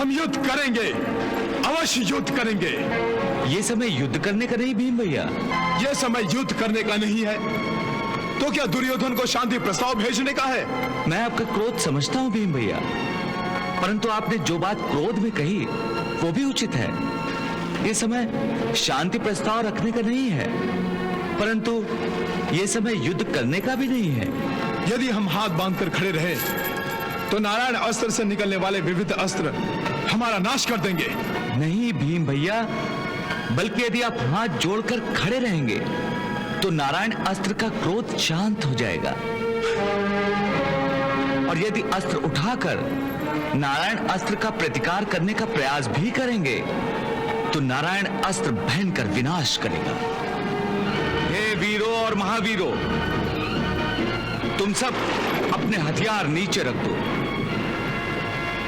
हम युद्ध करेंगे, अवश्य युद्ध करेंगे। ये समय युद्ध करने का नहीं भीम भैया। यह समय युद्ध करने का नहीं है तो क्या दुर्योधन को शांति प्रस्ताव भेजने का है? मैं आपका क्रोध समझता हूं भीम भैया, परंतु आपने जो बात क्रोध में कही वो भी उचित है। ये समय शांति प्रस्ताव रखने का नहीं है, परंतु ये समय युद्ध करने का भी नहीं है। यदि हम हाथ बांधकर खड़े रहे तो नारायण अस्त्र से निकलने वाले विविध अस्त्र हमारा नाश कर देंगे। नहीं भीम भैया, बल्कि यदि आप हाथ जोड़कर खड़े रहेंगे तो नारायण अस्त्र का क्रोध शांत हो जाएगा, और यदि अस्त्र उठाकर नारायण अस्त्र का प्रतिकार करने का प्रयास भी करेंगे तो नारायण अस्त्र भयंकर विनाश करेगा। हे वीरों और महावीरों, तुम सब अपने हथियार नीचे रख दो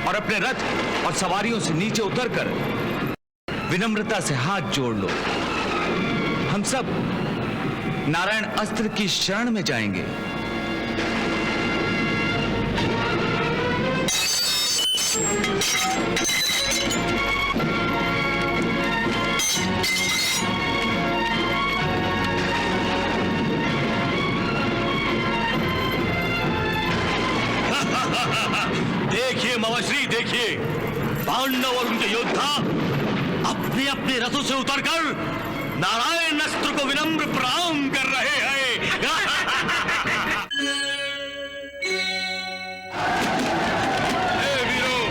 और अपने रथ और सवारियों से नीचे उतरकर विनम्रता से हाथ जोड़ लो। हम सब नारायण अस्त्र की शरण में जाएंगे। देखिए मवाश्री, देखिए पांडव और उनके योद्धा अपने अपने रथों से उतरकर नारायण अस्त्र को विनम्र प्रणाम कर रहे हैं। हे वीरों,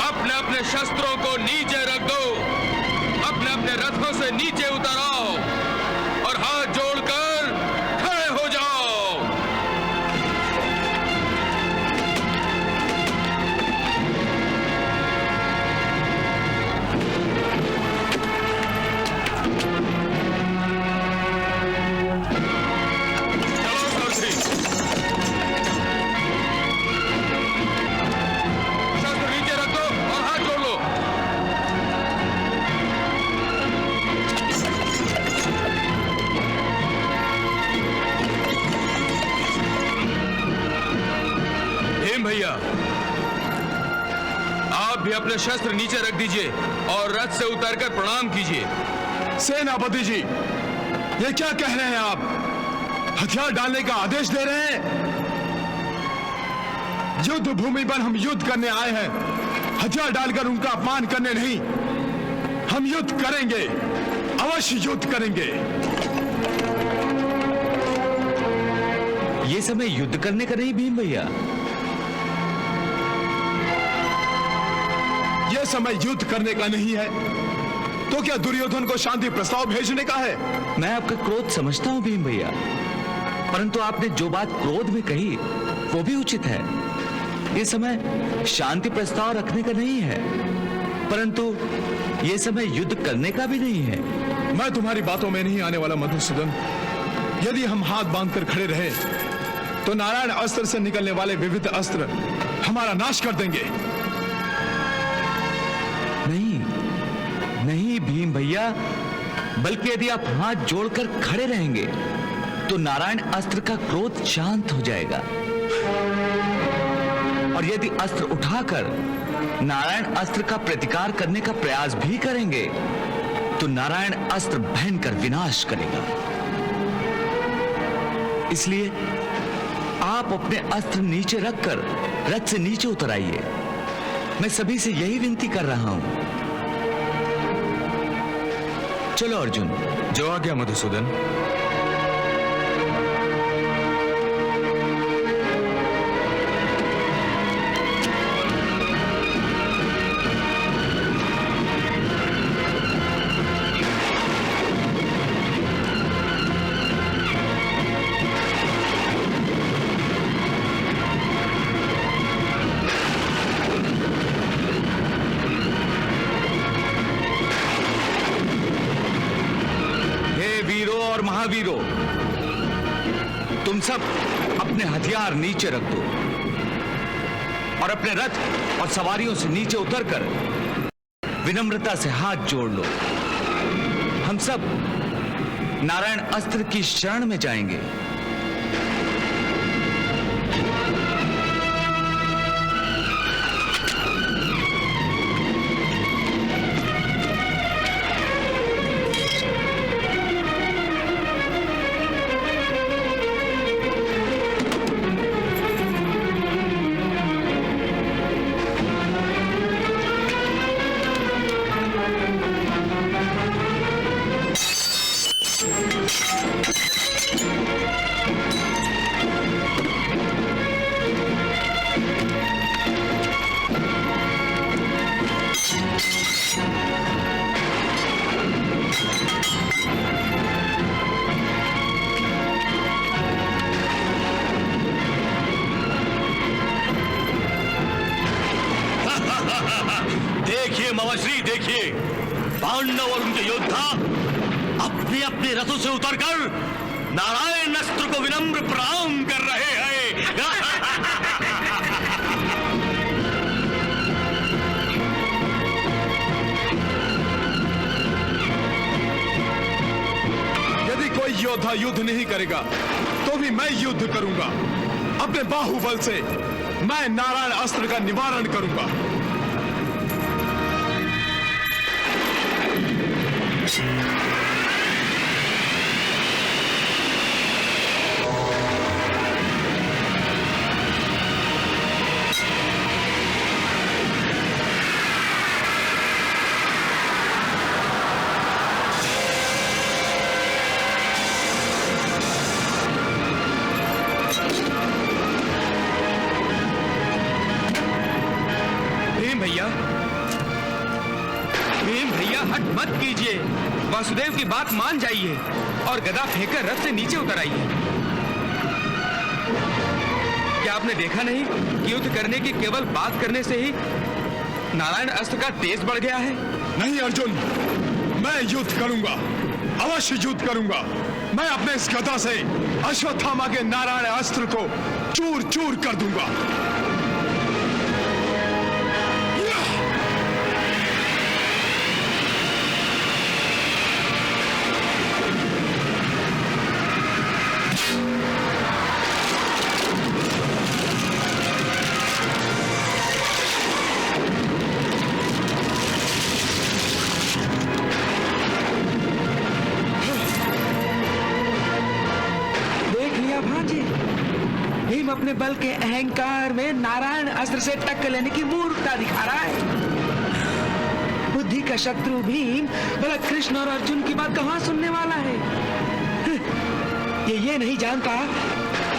अपने अपने शस्त्रों को नीचे रख दो, अपने अपने रथों से नीचे उतर आओ और हाथ जोड़कर खड़े हो जाओ। भैया, आप भी अपने शस्त्र नीचे रख दीजिए और रथ से उतरकर प्रणाम कीजिए। सेनापति जी, ये क्या कह रहे हैं आप? हथियार डालने का आदेश दे रहे हैं? युद्ध भूमि पर हम युद्ध करने आए हैं, हथियार डालकर उनका अपमान करने नहीं। हम युद्ध करेंगे, अवश्य युद्ध करेंगे। ये समय युद्ध करने का नहीं भीम भैया। यह समय युद्ध करने का नहीं है तो क्या दुर्योधन को शांति प्रस्ताव भेजने का है? मैं आपका क्रोध समझता हूं भीम भैया, परंतु आपने जो बात क्रोध में कही वो भी उचित है। ये समय शांति प्रस्ताव रखने का नहीं है, परंतु ये समय युद्ध करने का भी नहीं है। मैं तुम्हारी बातों में नहीं आने वाला मधुसूदन। यदि हम हाथ बांधकर खड़े रहे तो नारायण अस्त्र से निकलने वाले विविध अस्त्र हमारा नाश कर देंगे। नहीं भीम भैया, बल्कि यदि आप हाथ जोड़कर खड़े रहेंगे तो नारायण अस्त्र का क्रोध शांत हो जाएगा, और यदि अस्त्र उठाकर नारायण अस्त्र का प्रतिकार करने का प्रयास भी करेंगे तो नारायण अस्त्र भयंकर विनाश करेगा। इसलिए आप अपने अस्त्र नीचे रखकर रथ से नीचे उतर आइए। मैं सभी से यही विनती कर रहा हूं। चलो अर्जुन। जो आज्ञा मधुसूदन। महावीरों, तुम सब अपने हथियार नीचे रख दो और अपने रथ और सवारियों से नीचे उतरकर विनम्रता से हाथ जोड़ लो। हम सब नारायण अस्त्र की शरण में जाएंगे। देखिए मवाश्री, देखिए पांडव और उनके योद्धा अपने अपने रथों से उतरकर नारायण अस्त्र को विनम्र प्रणाम कर रहे हैं। यदि कोई योद्धा युद्ध नहीं करेगा तो भी मैं युद्ध करूंगा। अपने बाहुबल से मैं नारायण अस्त्र का निवारण करूंगा। भीम भैया हट मत कीजिए, वासुदेव की बात मान जाइए और गदा फेंकर रथ से नीचे उतर आइए। क्या आपने देखा नहीं कि युद्ध करने की केवल बात करने से ही नारायण अस्त्र का तेज बढ़ गया है? नहीं अर्जुन, मैं युद्ध करूंगा, अवश्य युद्ध करूंगा। मैं अपने इस गदा से अश्वत्थामा के नारायण अस्त्र को चूर चूर कर दूंगा। भीम अपने बल के अहंकार में नारायण अस्त्र से टक्कर लेने की मूर्खता दिखा रहा है। बुद्धि का शत्रु भीम भला कृष्ण और अर्जुन की बात कहां सुनने वाला है? ये नहीं जानता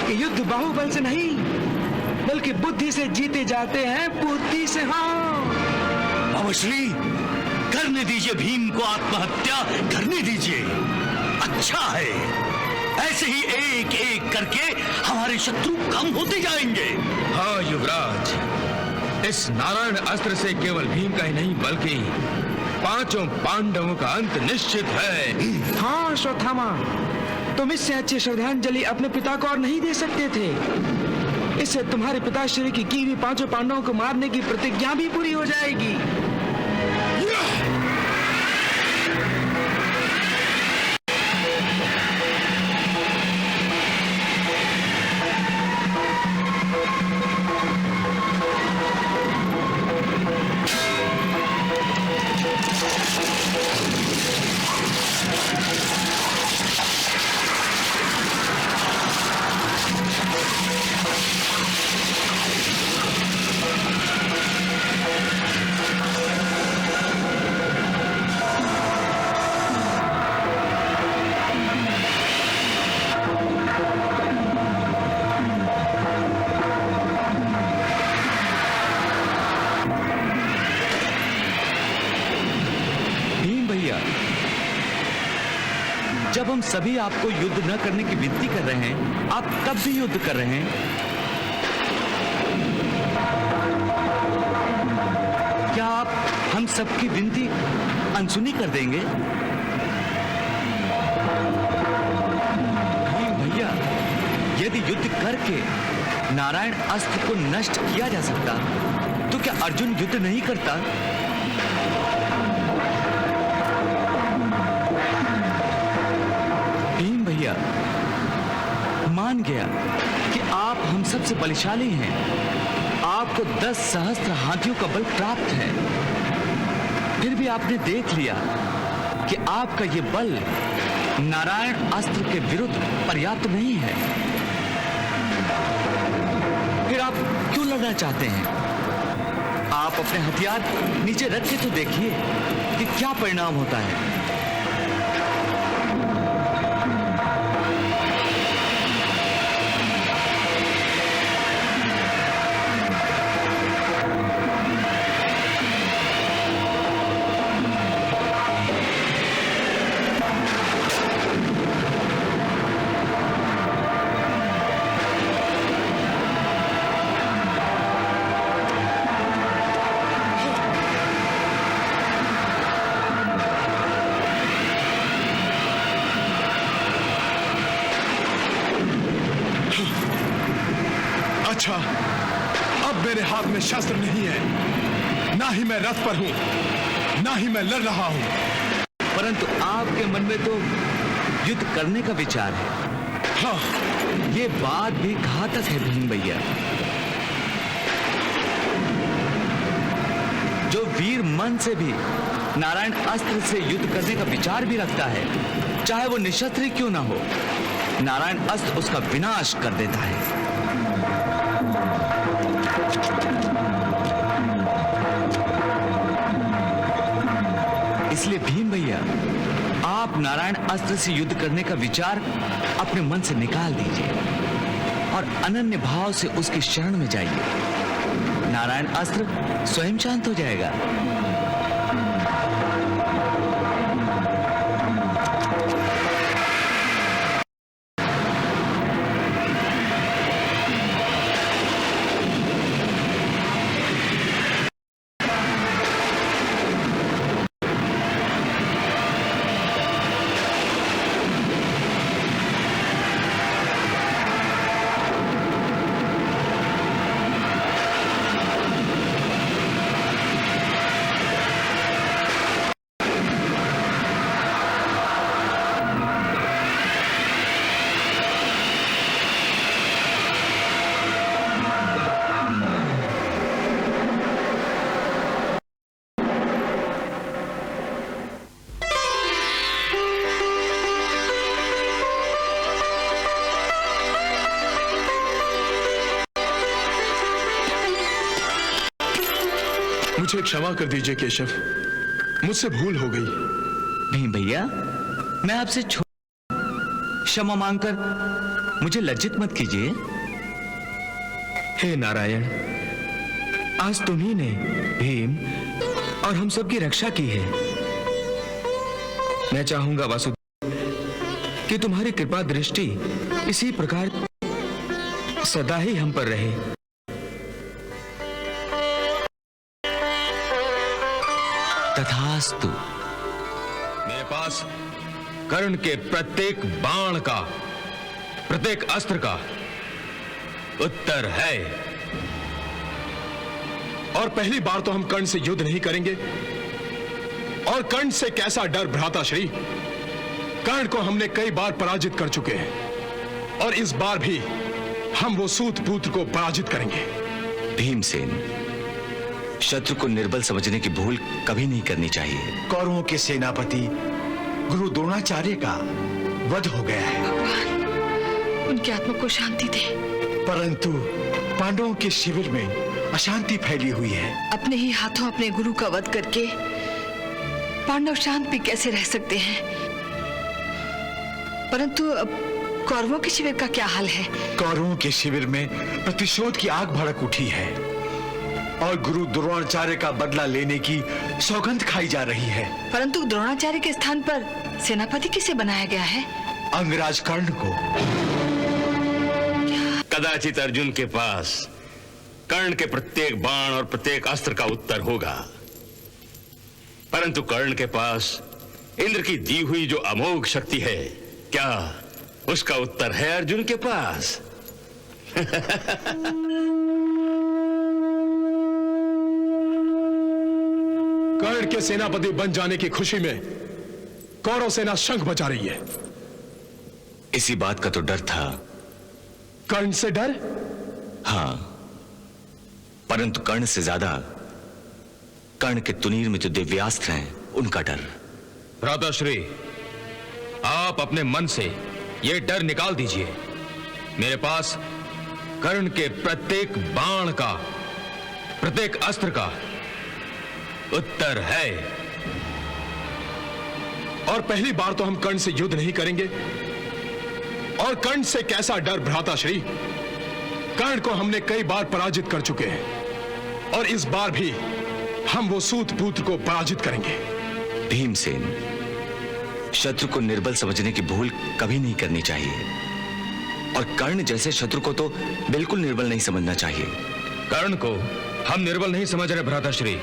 कि युद्ध बाहुबल से नहीं बल्कि बुद्धि से जीते जाते हैं, बुद्धि से। हाँ मवाश्री, करने दीजिए भीम को आत्महत्या करने दीजिए। अच्छा है, ऐसे ही एक एक करके हमारे शत्रु कम होते जाएंगे। हाँ युवराज, इस नारायण अस्त्र से केवल भीम का ही नहीं बल्कि पांचों पांडवों का अंत निश्चित है। हाँ अश्वत्थामा, तुम इससे अच्छी श्रद्धांजलि अपने पिता को और नहीं दे सकते थे। इससे तुम्हारे पिताश्री की हुई पांचों पांडवों को मारने की प्रतिज्ञा भी पूरी हो जाएगी। जब हम सभी आपको युद्ध न करने की विनती कर रहे हैं, आप तब भी युद्ध कर रहे हैं। क्या आप हम सबकी विनती अनसुनी कर देंगे? भैया, यदि युद्ध करके नारायण अस्त्र को नष्ट किया जा सकता तो क्या अर्जुन युद्ध नहीं करता? भीम भैया मान गया कि आप हम सबसे बलशाली हैं। आपको 10 सहस्त्र हाथियों का बल प्राप्त है। फिर भी आपने देख लिया कि आपका ये बल नारायण अस्त्र के विरुद्ध पर्याप्त नहीं है। फिर आप क्यों लड़ना चाहते हैं? आप अपने हथियार नीचे रख के तो देखिए कि क्या परिणाम होता है। हाथ में शस्त्र नहीं है, ना ही मैं रथ पर हूं, ना ही मैं लड़ रहा हूं। परंतु आपके मन में तो युद्ध करने का विचार है। हाँ, ये बात भी घातक है भीम भैया। जो वीर मन से भी नारायण अस्त्र से युद्ध करने का विचार भी रखता है, चाहे वो निशस्त्र क्यों ना हो, नारायण अस्त्र उसका विनाश कर देता है। इसलिए भीम भैया, आप नारायण अस्त्र से युद्ध करने का विचार अपने मन से निकाल दीजिए और अनन्य भाव से उसकी शरण में जाइए। नारायण अस्त्र स्वयं शांत हो जाएगा। मुझे क्षमा कर दीजिए केशव, मुझसे भूल हो गई। भीम भैया, मैं आपसे क्षमा मांगकर मुझे लज्जित मत कीजिए। हे नारायण, आज तुम्ही ने भीम और हम सब की रक्षा की है। मैं चाहूंगा वासुदेव कि तुम्हारी कृपा दृष्टि इसी प्रकार सदा ही हम पर रहे। तथास्तु। मेरे पास कर्ण के प्रत्येक बाण का, प्रत्येक अस्त्र का उत्तर है। और पहली बार तो हम कर्ण से युद्ध नहीं करेंगे। और कर्ण से कैसा डर भ्राताश्री, कर्ण को हमने कई बार पराजित कर चुके हैं और इस बार भी हम वो सूत पुत्र को पराजित करेंगे। भीमसेन, शत्रु को निर्बल समझने की भूल कभी नहीं करनी चाहिए। कौरवों के सेनापति गुरु द्रोणाचार्य का वध हो गया है। भगवान, उनकी आत्मा को शांति दे। परंतु पांडवों के शिविर में अशांति फैली हुई है। अपने ही हाथों अपने गुरु का वध करके पांडव शांत भी कैसे रह सकते हैं? परंतु अब कौरवों के शिविर का क्या हाल है? कौरवों के शिविर में प्रतिशोध की आग भड़क उठी है और गुरु द्रोणाचार्य का बदला लेने की सौगंध खाई जा रही है। परंतु द्रोणाचार्य के स्थान पर सेनापति किसे बनाया गया है? अंगराज कर्ण को। कदाचित अर्जुन के पास कर्ण के प्रत्येक बाण और प्रत्येक अस्त्र का उत्तर होगा, परंतु कर्ण के पास इंद्र की दी हुई जो अमोघ शक्ति है, क्या उसका उत्तर है अर्जुन के पास? कर्ण के सेनापति बन जाने की खुशी में कौरव सेना शंख बजा रही है। इसी बात का तो डर था। कर्ण से डर? हाँ, परंतु कर्ण से ज्यादा कर्ण के तुनीर में जो दिव्यास्त्र हैं, उनका डर। भ्राताश्री, आप अपने मन से यह डर निकाल दीजिए। मेरे पास कर्ण के प्रत्येक बाण का, प्रत्येक अस्त्र का उत्तर है। और पहली बार तो हम कर्ण से युद्ध नहीं करेंगे। और कर्ण से कैसा डर भ्राताश्री, कर्ण को हमने कई बार पराजित कर चुके हैं और इस बार भी हम वो सूत पुत्र को पराजित करेंगे। भीमसेन, शत्रु को निर्बल समझने की भूल कभी नहीं करनी चाहिए और कर्ण जैसे शत्रु को तो बिल्कुल निर्बल नहीं समझना चाहिए। कर्ण को हम निर्बल नहीं समझ रहे भ्राताश्री,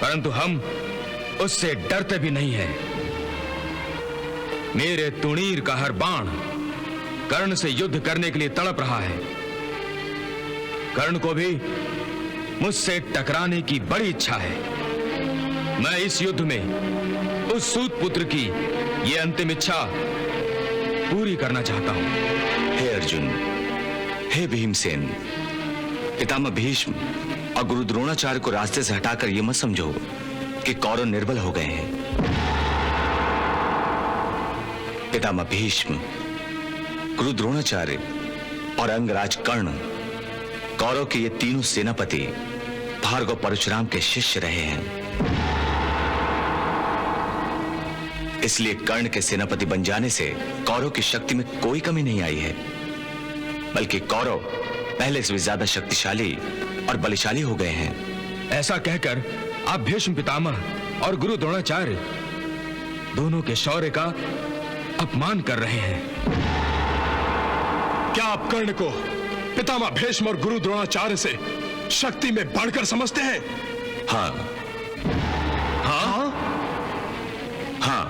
परंतु हम उससे डरते भी नहीं हैं। मेरे तुणीर का हर बाण कर्ण से युद्ध करने के लिए तड़प रहा है। कर्ण को भी मुझसे टकराने की बड़ी इच्छा है। मैं इस युद्ध में उस सूत पुत्र की ये अंतिम इच्छा पूरी करना चाहता हूं। हे अर्जुन, हे भीमसेन, पितामह भीष्म और गुरु द्रोणाचार्य को रास्ते से हटाकर यह मत समझो कि कौरव निर्बल हो गए हैं। पितामह भीष्म, गुरु द्रोणाचार्य और अंगराज कर्ण कौरव के ये तीनों सेनापति भार्गव परशुराम के शिष्य रहे हैं। इसलिए कर्ण के सेनापति बन जाने से कौरव की शक्ति में कोई कमी नहीं आई है, बल्कि कौरव पहले से भी ज्यादा शक्तिशाली और बलशाली हो गए हैं। ऐसा कहकर आप भीष्म पितामह और गुरु द्रोणाचार्य दोनों के शौर्य का अपमान कर रहे हैं। क्या आप कर्ण को पितामह भीष्म और गुरु द्रोणाचार्य से शक्ति में बढ़कर समझते हैं? हाँ हाँ,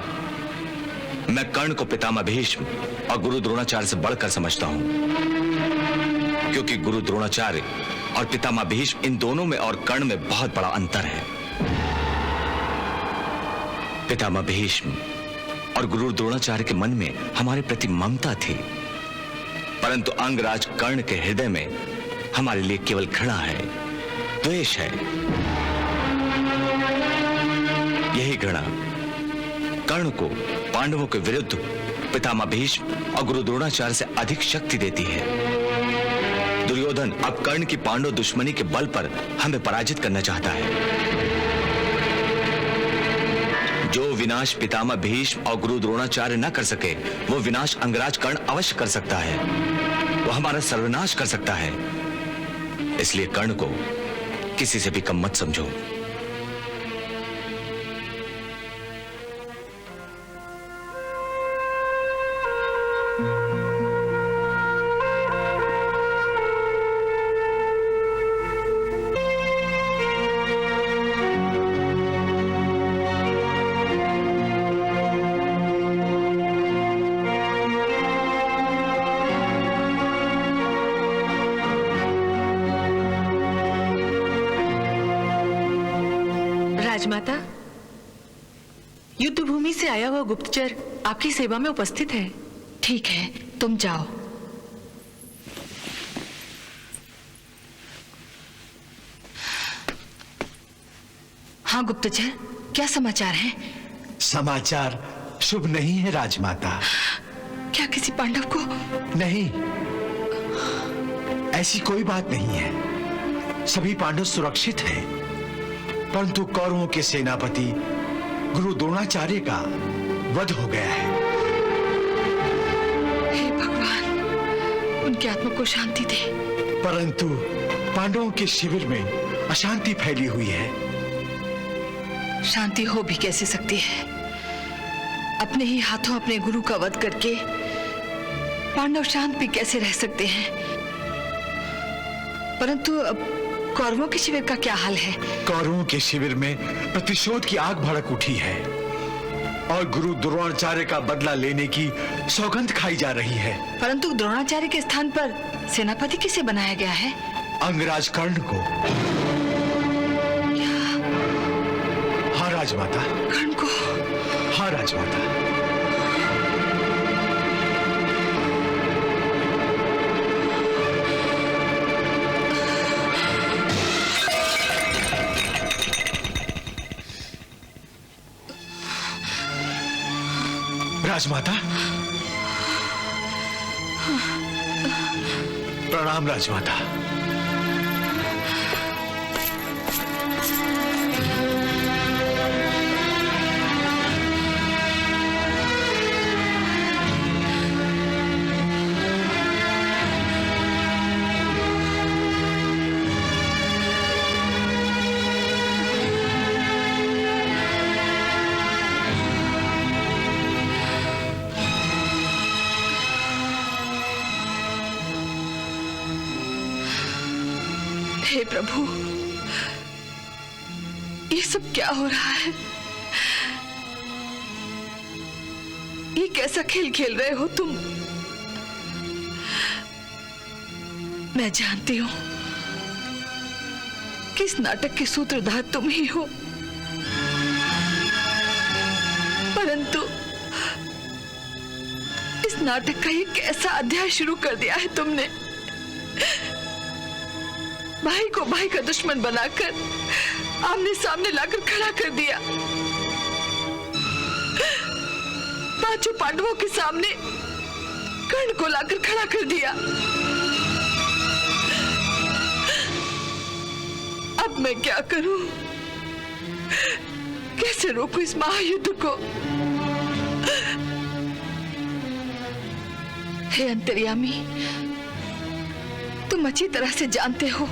मैं कर्ण को पितामह भीष्म और गुरु द्रोणाचार्य से बढ़कर समझता हूं, क्योंकि गुरु द्रोणाचार्य और पितामह भीष्म इन दोनों में और कर्ण में बहुत बड़ा अंतर है। पितामह भीष्म और गुरु द्रोणाचार्य के मन में हमारे प्रति ममता थी, परंतु अंगराज कर्ण के हृदय में हमारे लिए केवल घृणा है, द्वेष है। यही घृणा कर्ण को पांडवों के विरुद्ध पितामह भीष्म और गुरु द्रोणाचार्य से अधिक शक्ति देती है। दुर्योधन अब कर्ण की पांडव दुश्मनी के बल पर हमें पराजित करना चाहता है। जो विनाश पितामह भीष्म और गुरु द्रोणाचार्य न कर सके, वो विनाश अंगराज कर्ण अवश्य कर सकता है। वो हमारा सर्वनाश कर सकता है। इसलिए कर्ण को किसी से भी कम मत समझो। राजमाता, युद्ध भूमि से आया हुआ गुप्तचर आपकी सेवा में उपस्थित है। ठीक है, तुम जाओ। हाँ गुप्तचर, क्या समाचार है? समाचार शुभ नहीं है राजमाता। क्या किसी पांडव को? नहीं, ऐसी कोई बात नहीं है। सभी पांडव सुरक्षित हैं, परंतु कौरवों के सेनापति गुरु द्रोणाचार्य का वध हो गया है। हे भगवान, उनकी आत्मा को शांति दे। परंतु पांडवों के शिविर में अशांति फैली हुई है। शांति हो भी कैसे सकती है? अपने ही हाथों अपने गुरु का वध करके पांडव शांत भी कैसे रह सकते हैं? परंतु अब कौरवों के शिविर का क्या हाल है? कौरवों के शिविर में प्रतिशोध की आग भड़क उठी है और गुरु द्रोणाचार्य का बदला लेने की सौगंध खाई जा रही है। परंतु द्रोणाचार्य के स्थान पर सेनापति किसे बनाया गया है? अंगराज कर्ण को। हाँ राजमाता। कर्ण को? हाँ राजमाता। राजमाता, प्रणाम राजमाता। हे प्रभु, ये सब क्या हो रहा है? ये कैसा खेल खेल रहे हो तुम? मैं जानती हूं कि इस नाटक के सूत्रधार तुम ही हो, परंतु इस नाटक का ये कैसा अध्याय शुरू कर दिया है तुमने। भाई को भाई का दुश्मन बनाकर आमने सामने लाकर खड़ा कर दिया। पांचों पांडवों के सामने कर्ण को लाकर खड़ा कर दिया। अब मैं क्या करूं? कैसे रोकूं इस महायुद्ध को? हे अंतर्यामी, तुम अच्छी तरह से जानते हो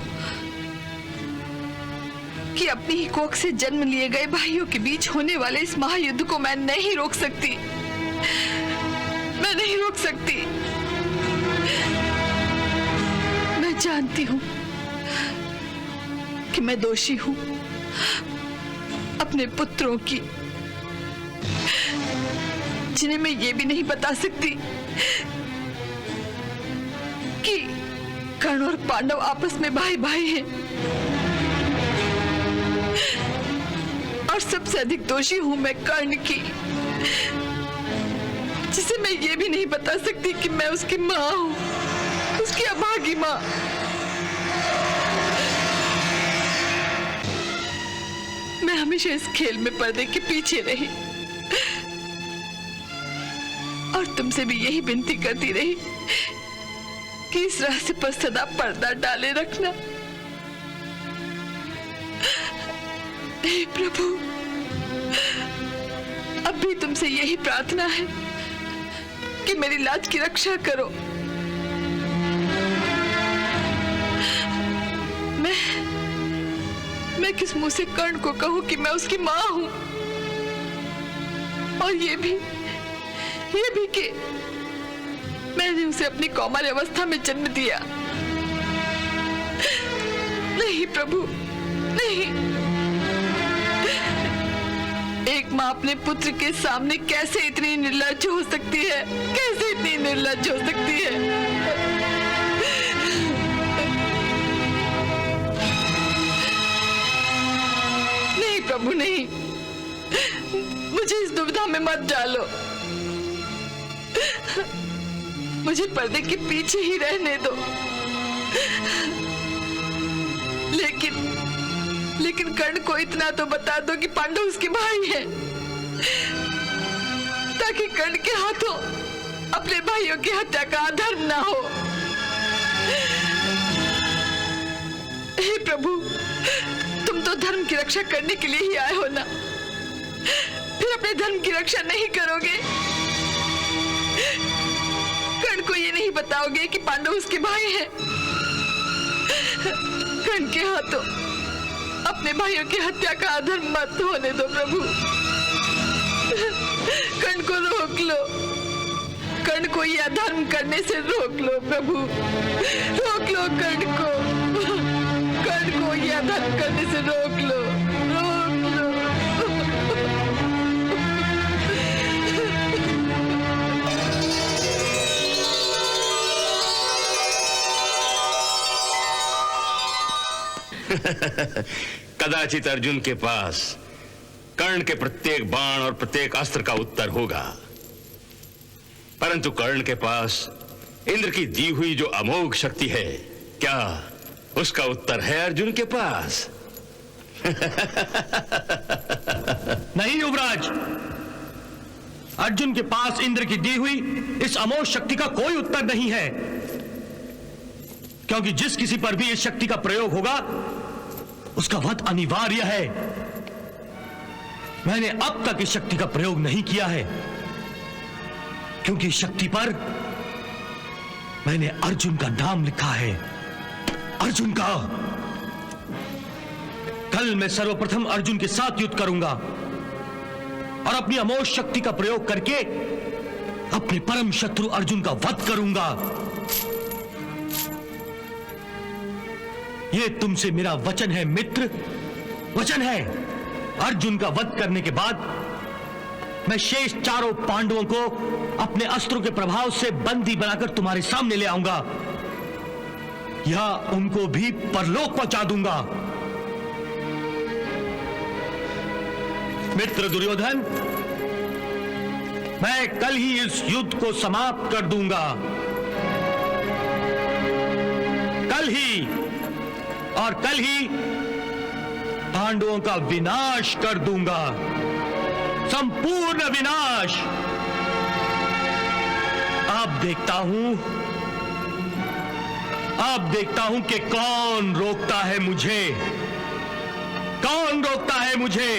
कि अपनी ही कोख से जन्म लिए गए भाइयों के बीच होने वाले इस महायुद्ध को मैं नहीं रोक सकती। मैं नहीं रोक सकती। मैं जानती हूं कि मैं दोषी हूं अपने पुत्रों की, जिन्हें मैं ये भी नहीं बता सकती कि कर्ण और पांडव आपस में भाई भाई हैं। और सबसे अधिक दोषी हूं मैं कर्ण की, जिसे मैं ये भी नहीं बता सकती कि मैं उसकी मां हूं, उसकी अभागी मां। मैं हमेशा इस खेल में पर्दे के पीछे रही और तुमसे भी यही विनती करती रही कि इस रहस्य पर सदा पर्दा डाले रखना। हे प्रभु, अब भी तुमसे यही प्रार्थना है कि मेरी लाज की रक्षा करो। मैं किस मुंह से कर्ण को कहूं कि मैं उसकी मां हूं, और ये भी कि मैंने उसे अपनी कौमार अवस्था में जन्म दिया। नहीं प्रभु, नहीं। एक मां अपने पुत्र के सामने कैसे इतनी निर्लज्ज हो सकती है? कैसे इतनी निर्लज्ज हो सकती है? नहीं प्रभु, नहीं। मुझे इस दुविधा में मत डालो। मुझे पर्दे के पीछे ही रहने दो। लेकिन कर्ण को इतना तो बता दो कि पांडव उसके भाई हैं, ताकि कर्ण के हाथों अपने भाइयों की हत्या का अधर्म ना हो। हे प्रभु, तुम तो धर्म की रक्षा करने के लिए ही आए हो ना, फिर अपने धर्म की रक्षा नहीं करोगे? कर्ण को ये नहीं बताओगे कि पांडव उसके भाई हैं? कर्ण के हाथों अपने भाइयों की हत्या का अधर्म मत होने दो प्रभु। कर्ण को रोक लो, कर्ण को ये अधर्म करने से रोक लो प्रभु। रोक लो कर्ण को ये अधर्म करने से रोक लो, रोक लो। कदाचित अर्जुन के पास कर्ण के प्रत्येक बाण और प्रत्येक अस्त्र का उत्तर होगा, परंतु कर्ण के पास इंद्र की दी हुई जो अमोघ शक्ति है, क्या उसका उत्तर है अर्जुन के पास? नहीं युवराज, अर्जुन के पास इंद्र की दी हुई इस अमोघ शक्ति का कोई उत्तर नहीं है, क्योंकि जिस किसी पर भी इस शक्ति का प्रयोग होगा उसका वध अनिवार्य है। मैंने अब तक इस शक्ति का प्रयोग नहीं किया है, क्योंकि इस शक्ति पर मैंने अर्जुन का नाम लिखा है। अर्जुन का। कल मैं सर्वप्रथम अर्जुन के साथ युद्ध करूंगा और अपनी अमोघ शक्ति का प्रयोग करके अपने परम शत्रु अर्जुन का वध करूंगा। यह तुमसे मेरा वचन है मित्र, वचन है। अर्जुन का वध करने के बाद मैं शेष चारों पांडवों को अपने अस्त्रों के प्रभाव से बंदी बनाकर तुम्हारे सामने ले आऊंगा, या उनको भी परलोक पहुंचा दूंगा। मित्र दुर्योधन, मैं कल ही इस युद्ध को समाप्त कर दूंगा। कल ही, और कल ही पांडवों का विनाश कर दूंगा, संपूर्ण विनाश। अब देखता हूं कि कौन रोकता है मुझे, कौन रोकता है मुझे।